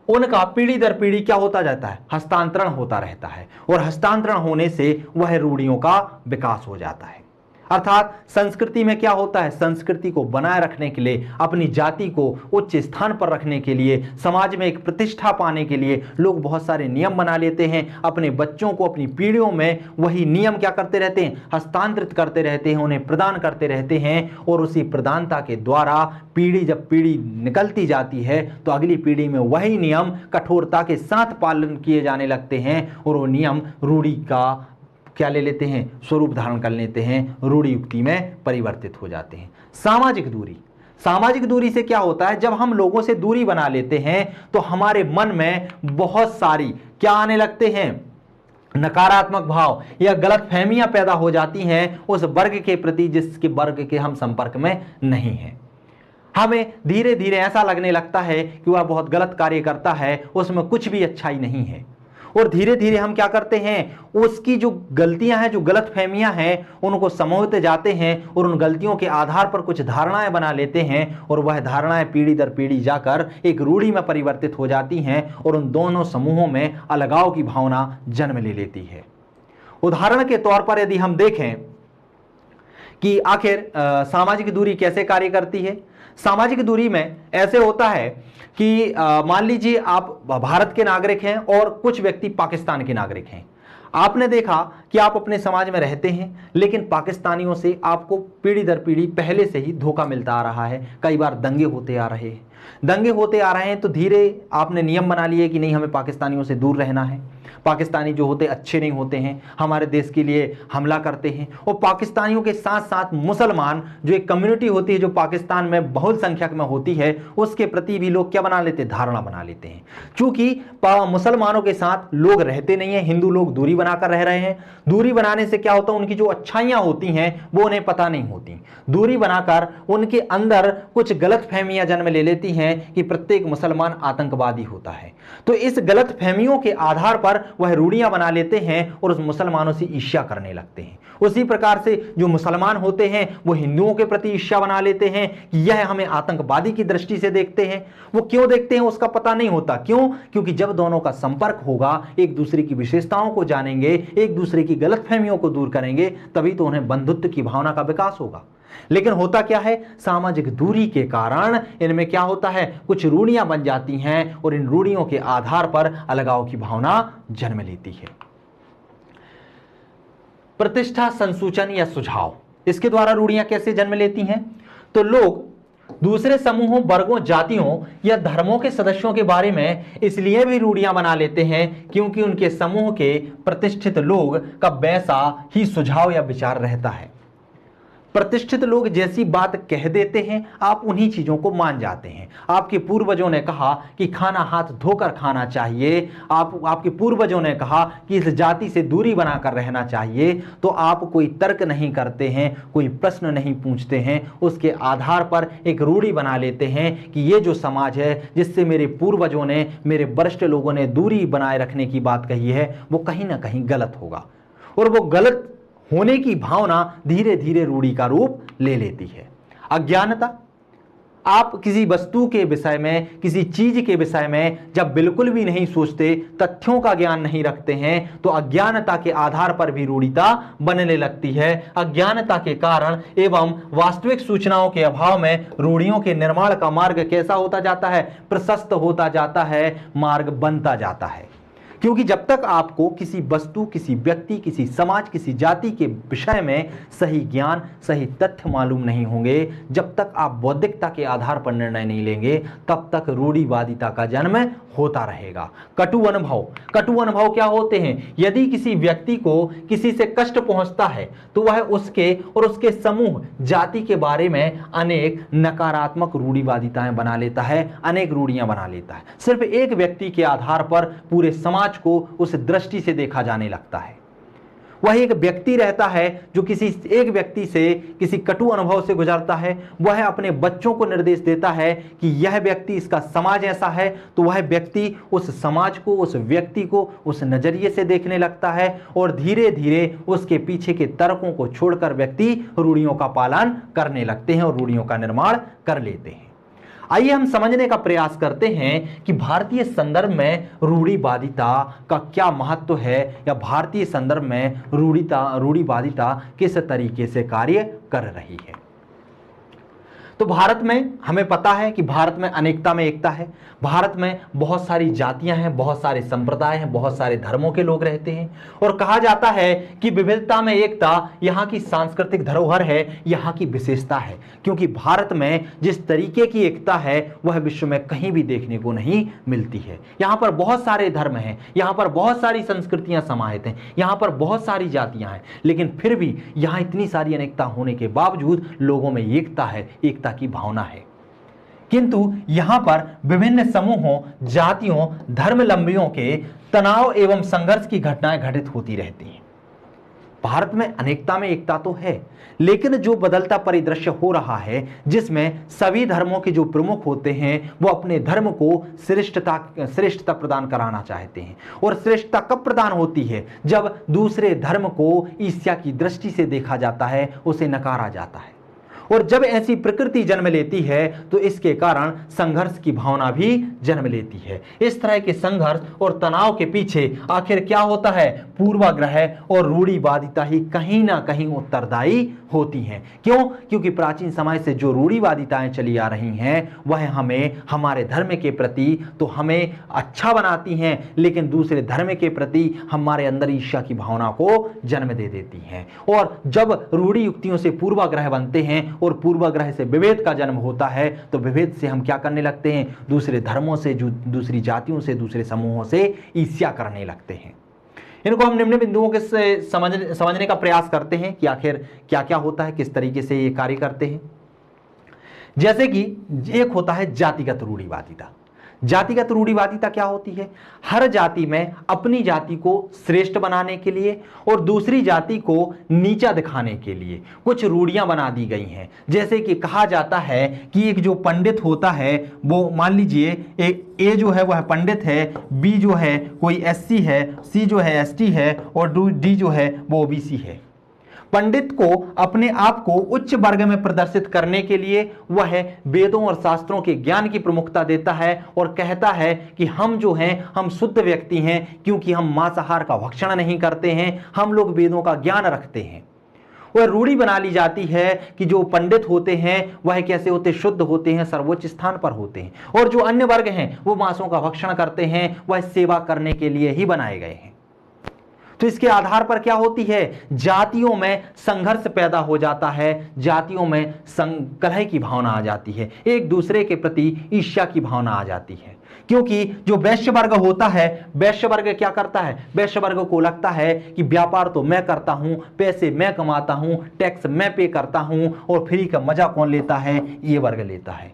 उनका पीढ़ी दर पीढ़ी क्या होता जाता है, हस्तांतरण होता रहता है और हस्तांतरण होने से वह रूढ़ियों का विकास हो जाता है। अर्थात संस्कृति में क्या होता है, संस्कृति को बनाए रखने के लिए, अपनी जाति को उच्च स्थान पर रखने के लिए, समाज में एक प्रतिष्ठा पाने के लिए लोग बहुत सारे नियम बना लेते हैं। अपने बच्चों को अपनी पीढ़ियों में वही नियम क्या करते रहते हैं, हस्तांतरित करते रहते हैं, उन्हें प्रदान करते रहते हैं और उसी प्रदानता के द्वारा पीढ़ी जब पीढ़ी निकलती जाती है तो अगली पीढ़ी में वही नियम कठोरता के साथ पालन किए जाने लगते हैं और वो नियम रूढ़ी का क्या ले लेते हैं, स्वरूप धारण कर लेते हैं, रूढ़ि युक्ति में परिवर्तित हो जाते हैं। सामाजिक दूरी, सामाजिक दूरी से क्या होता है, जब हम लोगों से दूरी बना लेते हैं तो हमारे मन में बहुत सारी क्या आने लगते हैं, नकारात्मक भाव या गलत फहमियां पैदा हो जाती हैं उस वर्ग के प्रति जिसके वर्ग के हम संपर्क में नहीं हैं। हमें धीरे धीरे ऐसा लगने लगता है कि वह बहुत गलत कार्य करता है, उसमें कुछ भी अच्छाई नहीं है और धीरे धीरे हम क्या करते हैं, उसकी जो गलतियां हैं, जो गलत फहमियां हैं, उनको समझते जाते हैं और उन गलतियों के आधार पर कुछ धारणाएं बना लेते हैं और वह धारणाएं पीढ़ी दर पीढ़ी जाकर एक रूढ़ी में परिवर्तित हो जाती हैं और उन दोनों समूहों में अलगाव की भावना जन्म ले लेती है। उदाहरण के तौर पर यदि हम देखें कि आखिर सामाजिक दूरी कैसे कार्य करती है, सामाजिक दूरी में ऐसे होता है कि मान लीजिए आप भारत के नागरिक हैं और कुछ व्यक्ति पाकिस्तान के नागरिक हैं। आपने देखा कि आप अपने समाज में रहते हैं लेकिन पाकिस्तानियों से आपको पीढ़ी दर पीढ़ी पहले से ही धोखा मिलता आ रहा है, कई बार दंगे होते आ रहे हैं, दंगे होते आ रहे हैं तो धीरे आपने नियम बना लिए कि नहीं हमें पाकिस्तानियों से दूर रहना है, पाकिस्तानी जो होते अच्छे नहीं होते हैं, हमारे देश के लिए हमला करते हैं। और पाकिस्तानियों के साथ साथ मुसलमान जो एक कम्युनिटी होती है जो पाकिस्तान में बहुल संख्यक में होती है, उसके प्रति भी लोग क्या बना लेते हैं, धारणा बना लेते हैं। चूंकि मुसलमानों के साथ लोग रहते नहीं है, हिंदू लोग दूरी बनाकर रह रहे हैं, दूरी बनाने से क्या होता है, उनकी जो अच्छाइयां होती हैं वो उन्हें पता नहीं होती, दूरी बनाकर उनके अंदर कुछ गलत फहमियां जन्म ले लेती हैं कि प्रत्येक मुसलमान आतंकवादी होता है। तो इस गलत फहमियों के आधार पर वह रूढ़ियां बना लेते हैं और उस मुसलमानों से ईर्ष्या करने लगते हैं। उसी प्रकार से जो मुसलमान होते हैं वो हिंदुओं के प्रति ईर्ष्या बना लेते हैं कि यह हमें आतंकवादी की दृष्टि से देखते हैं। वो क्यों देखते हैं उसका पता नहीं होता, क्यों, क्योंकि जब दोनों का संपर्क होगा, एक दूसरे की विशेषताओं को जानेंगे, एक दूसरे की गलतफहमियों को दूर करेंगे, तभी तो उन्हें बंधुत्व की भावना का विकास होगा। लेकिन होता क्या है, सामाजिक दूरी के कारण इनमें क्या होता है, कुछ रूढ़ियां बन जाती हैं और इन रूढ़ियों के आधार पर अलगाव की भावना जन्म लेती है। प्रतिष्ठा, संसूचन या सुझाव, इसके द्वारा रूढ़ियां कैसे जन्म लेती हैं, तो लोग दूसरे समूहों, वर्गों, जातियों या धर्मों के सदस्यों के बारे में इसलिए भी रूढ़ियां बना लेते हैं क्योंकि उनके समूह के प्रतिष्ठित लोग का वैसा ही सुझाव या विचार रहता है। प्रतिष्ठित लोग जैसी बात कह देते हैं आप उन्हीं चीजों को मान जाते हैं। आपके पूर्वजों ने कहा कि खाना हाथ धोकर खाना चाहिए, आपके पूर्वजों ने कहा कि इस जाति से दूरी बनाकर रहना चाहिए, तो आप कोई तर्क नहीं करते हैं, कोई प्रश्न नहीं पूछते हैं, उसके आधार पर एक रूढ़ी बना लेते हैं कि ये जो समाज है जिससे मेरे पूर्वजों ने, मेरे वरिष्ठ लोगों ने दूरी बनाए रखने की बात कही है, वो कहीं ना कहीं गलत होगा। और वो गलत होने की भावना धीरे धीरे रूढ़ी का रूप ले लेती है। अज्ञानता, आप किसी वस्तु के विषय में, किसी चीज के विषय में जब बिल्कुल भी नहीं सोचते, तथ्यों का ज्ञान नहीं रखते हैं, तो अज्ञानता के आधार पर भी रूढ़िता बनने लगती है। अज्ञानता के कारण एवं वास्तविक सूचनाओं के अभाव में रूढ़ियों के निर्माण का मार्ग कैसा होता जाता है? प्रशस्त होता जाता है, मार्ग बनता जाता है। क्योंकि जब तक आपको किसी वस्तु, किसी व्यक्ति, किसी समाज, किसी जाति के विषय में सही ज्ञान, सही तथ्य मालूम नहीं होंगे, जब तक आप बौद्धिकता के आधार पर निर्णय नहीं लेंगे, तब तक रूढ़िवादिता का जन्म होता रहेगा। कटु अनुभव क्या होते हैं? यदि किसी व्यक्ति को किसी से कष्ट पहुंचता है तो वह उसके और उसके समूह, जाति के बारे में अनेक नकारात्मक रूढ़िवादिताएं बना लेता है, अनेक रूढ़ियां बना लेता है। सिर्फ एक व्यक्ति के आधार पर पूरे समाज को उस दृष्टि से देखा जाने लगता है। वह एक व्यक्ति रहता है जो किसी एक व्यक्ति से किसी कटु अनुभव से गुजरता है, वह अपने बच्चों को निर्देश देता है कि यह व्यक्ति, इसका समाज ऐसा है, तो वह व्यक्ति उस समाज को, उस व्यक्ति को उस नजरिए से देखने लगता है और धीरे धीरे उसके पीछे के तर्कों को छोड़कर व्यक्ति रूढ़ियों का पालन करने लगते हैं और रूढ़ियों का निर्माण कर लेते हैं। आइए हम समझने का प्रयास करते हैं कि भारतीय संदर्भ में रूढ़िवादिता का क्या महत्व है, या भारतीय संदर्भ में रूढ़िवादिता किस तरीके से कार्य कर रही है। तो भारत में हमें पता है कि भारत में अनेकता में एकता है। भारत में बहुत सारी जातियां हैं, बहुत सारे संप्रदाय हैं, बहुत सारे धर्मों के लोग रहते हैं और कहा जाता है कि विविधता में एकता यहाँ की सांस्कृतिक धरोहर है, यहाँ की विशेषता है। क्योंकि भारत में जिस तरीके की एकता है वह विश्व में कहीं भी देखने को नहीं मिलती है। यहाँ पर बहुत सारे धर्म हैं, यहाँ पर बहुत सारी संस्कृतियां समाहित हैं, यहाँ पर बहुत सारी जातियां हैं, लेकिन फिर भी यहाँ इतनी सारी अनेकता होने के बावजूद लोगों में एकता है, एकता की भावना है। किंतु यहां पर विभिन्न समूहों, जातियों, धर्मावलंबियों के तनाव एवं संघर्ष की घटनाएं घटित होती रहती हैं। भारत में अनेकता में एकता तो है, लेकिन जो बदलता परिदृश्य हो रहा है जिसमें सभी धर्मों के जो प्रमुख होते हैं वो अपने धर्म को श्रेष्ठता प्रदान कराना चाहते हैं। और श्रेष्ठता कब प्रदान होती है? जब दूसरे धर्म को ईर्ष्या की दृष्टि से देखा जाता है, उसे नकारा जाता है। और जब ऐसी प्रकृति जन्म लेती है तो इसके कारण संघर्ष की भावना भी जन्म लेती है। इस तरह के संघर्ष और तनाव के पीछे आखिर क्या होता है? पूर्वाग्रह और रूढ़िवादिता ही कहीं ना कहीं उत्तरदायी होती हैं। क्यों? क्योंकि प्राचीन समय से जो रूढ़िवादिताएं चली आ रही हैं वह हमें, हमारे धर्म के प्रति तो हमें अच्छा बनाती हैं, लेकिन दूसरे धर्म के प्रति हमारे अंदर ईर्ष्या की भावना को जन्म दे देती हैं। और जब रूढ़ि युक्तियों से पूर्वाग्रह बनते हैं और पूर्वाग्रह से विभेद का जन्म होता है तो विभेद से हम क्या करने लगते हैं? दूसरे धर्मों से, दूसरी जातियों से, दूसरे समूहों से ईर्ष्या करने लगते हैं। इनको हम निम्न बिंदुओं के से समझने का प्रयास करते हैं कि आखिर क्या क्या होता है, किस तरीके से ये कार्य करते हैं। जैसे कि एक होता है जातिगत रूढ़िवादिता। जातिगत रूढ़िवादिता क्या होती है? हर जाति में अपनी जाति को श्रेष्ठ बनाने के लिए और दूसरी जाति को नीचा दिखाने के लिए कुछ रूढ़ियां बना दी गई हैं। जैसे कि कहा जाता है कि एक जो पंडित होता है वो, मान लीजिए एक ए जो है वह पंडित है, बी जो है कोई एससी है, सी जो है एसटी है और डी जो है वो ओबीसी है। पंडित को अपने आप को उच्च वर्ग में प्रदर्शित करने के लिए वह वेदों और शास्त्रों के ज्ञान की प्रमुखता देता है और कहता है कि हम जो हैं हम शुद्ध व्यक्ति हैं, क्योंकि हम मांसाहार का भक्षण नहीं करते हैं, हम लोग वेदों का ज्ञान रखते हैं। वह रूढ़ी बना ली जाती है कि जो पंडित होते हैं वह कैसे होते? शुद्ध होते हैं, सर्वोच्च स्थान पर होते हैं, और जो अन्य वर्ग हैं वो मांसों का भक्षण करते हैं, वह सेवा करने के लिए ही बनाए गए हैं। तो इसके आधार पर क्या होती है? जातियों में संघर्ष पैदा हो जाता है, जातियों में कलह की भावना आ जाती है, एक दूसरे के प्रति ईर्ष्या की भावना आ जाती है। क्योंकि जो वैश्य वर्ग होता है, वैश्य वर्ग क्या करता है, वैश्य वर्ग को लगता है कि व्यापार तो मैं करता हूं, पैसे मैं कमाता हूं, टैक्स मैं पे करता हूं और फ्री का मजा कौन लेता है, ये वर्ग लेता है।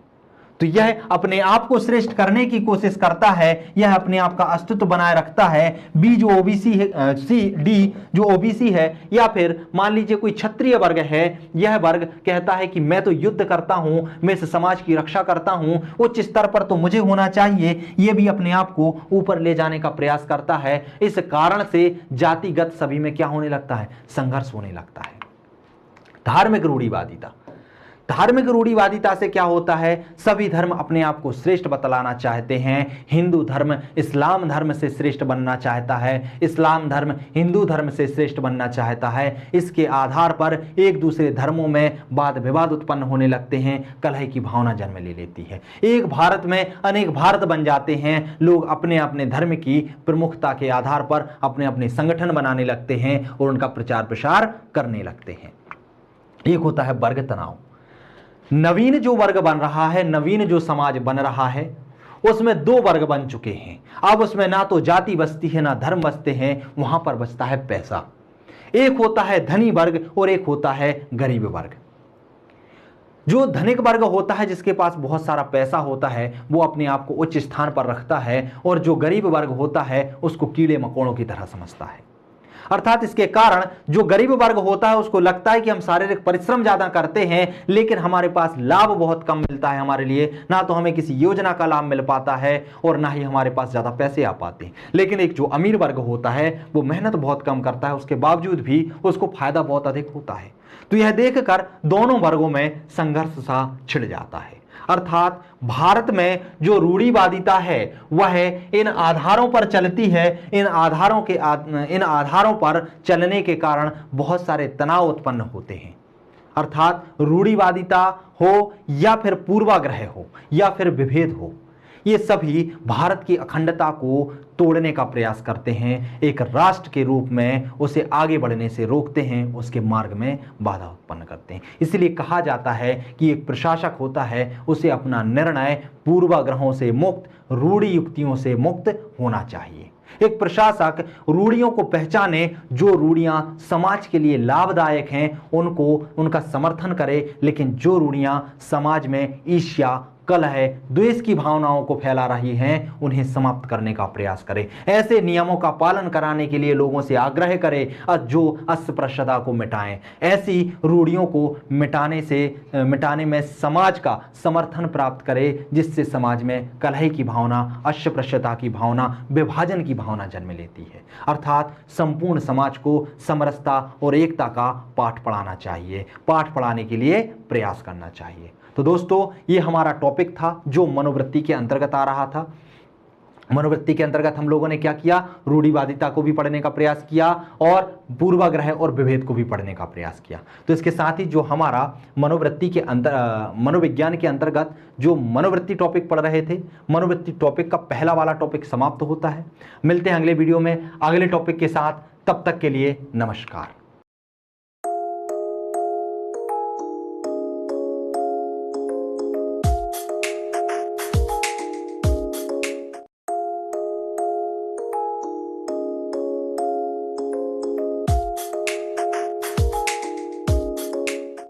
तो यह अपने आप को श्रेष्ठ करने की कोशिश करता है, यह अपने आप का अस्तित्व बनाए रखता है। बी जो ओबीसी है, सी डी जो ओबीसी है, या फिर मान लीजिए कोई क्षत्रिय वर्ग है, यह वर्ग कहता है कि मैं तो युद्ध करता हूं, मैं इस समाज की रक्षा करता हूं, उच्च स्तर पर तो मुझे होना चाहिए। यह भी अपने आप को ऊपर ले जाने का प्रयास करता है। इस कारण से जातिगत सभी में क्या होने लगता है, संघर्ष होने लगता है। धार्मिक रूढ़िवादिता, धार्मिक रूढ़िवादिता से क्या होता है, सभी धर्म अपने आप को श्रेष्ठ बतलाना चाहते हैं। हिंदू धर्म इस्लाम धर्म से श्रेष्ठ बनना चाहता है, इस्लाम धर्म हिंदू धर्म से श्रेष्ठ बनना चाहता है। इसके आधार पर एक दूसरे धर्मों में वाद विवाद उत्पन्न होने लगते हैं, कलह की भावना जन्म ले लेती है। एक भारत में अनेक भारत बन जाते हैं। लोग अपने अपने धर्म की प्रमुखता के आधार पर अपने अपने संगठन बनाने लगते हैं और उनका प्रचार प्रसार करने लगते हैं। एक होता है वर्ग तनाव। नवीन जो वर्ग बन रहा है, नवीन जो समाज बन रहा है, उसमें दो वर्ग बन चुके हैं। अब उसमें ना तो जाति बसती है ना धर्म बसते हैं, वहां पर बचता है पैसा। एक होता है धनी वर्ग और एक होता है गरीब वर्ग। जो धनिक वर्ग होता है, जिसके पास बहुत सारा पैसा होता है, वो अपने आप को उच्च स्थान पर रखता है, और जो गरीब वर्ग होता है उसको कीड़े मकोड़ों की तरह समझता है। अर्थात इसके कारण जो गरीब वर्ग होता है उसको लगता है कि हम शारीरिक परिश्रम ज्यादा करते हैं, लेकिन हमारे पास लाभ बहुत कम मिलता है हमारे लिए, ना तो हमें किसी योजना का लाभ मिल पाता है और ना ही हमारे पास ज्यादा पैसे आ पाते हैं। लेकिन एक जो अमीर वर्ग होता है वो मेहनत बहुत कम करता है, उसके बावजूद भी उसको फायदा बहुत अधिक होता है। तो यह देखकर दोनों वर्गों में संघर्ष सा छिड़ जाता है। अर्थात भारत में जो रूढ़िवादिता है वह इन आधारों पर चलती है। इन आधारों पर चलने के कारण बहुत सारे तनाव उत्पन्न होते हैं। अर्थात रूढ़िवादिता हो या फिर पूर्वाग्रह हो या फिर विभेद हो, ये सभी भारत की अखंडता को तोड़ने का प्रयास करते हैं, एक राष्ट्र के रूप में उसे आगे बढ़ने से रोकते हैं, उसके मार्ग में बाधा उत्पन्न करते हैं। इसलिए कहा जाता है कि एक प्रशासक होता है, उसे अपना निर्णय पूर्वाग्रहों से मुक्त, रूढ़ि युक्तियों से मुक्त होना चाहिए। एक प्रशासक रूढ़ियों को पहचाने, जो रूढ़ियां समाज के लिए लाभदायक हैं उनको उनका समर्थन करे, लेकिन जो रूढ़ियां समाज में ईर्ष्या, कलह, द्वेष की भावनाओं को फैला रही हैं उन्हें समाप्त करने का प्रयास करें। ऐसे नियमों का पालन कराने के लिए लोगों से आग्रह करें जो अस्पृश्यता को मिटाएं। ऐसी रूढ़ियों को मिटाने में समाज का समर्थन प्राप्त करे, जिससे समाज में कलह की भावना, अस्पृश्यता की भावना, विभाजन की भावना जन्म लेती है। अर्थात संपूर्ण समाज को समरसता और एकता का पाठ पढ़ाना चाहिए, पाठ पढ़ाने के लिए प्रयास करना चाहिए। तो दोस्तों, ये हमारा टॉपिक था जो मनोवृत्ति के अंतर्गत आ रहा था। मनोवृत्ति के अंतर्गत हम लोगों ने क्या किया, रूढ़िवादिता को भी पढ़ने का प्रयास किया और पूर्वाग्रह और विभेद को भी पढ़ने का प्रयास किया। तो इसके साथ ही जो हमारा मनोविज्ञान के अंतर्गत जो मनोवृत्ति टॉपिक पढ़ रहे थे, मनोवृत्ति टॉपिक का पहला वाला टॉपिक समाप्त होता है। मिलते हैं अगले वीडियो में अगले टॉपिक के साथ, तब तक के लिए नमस्कार।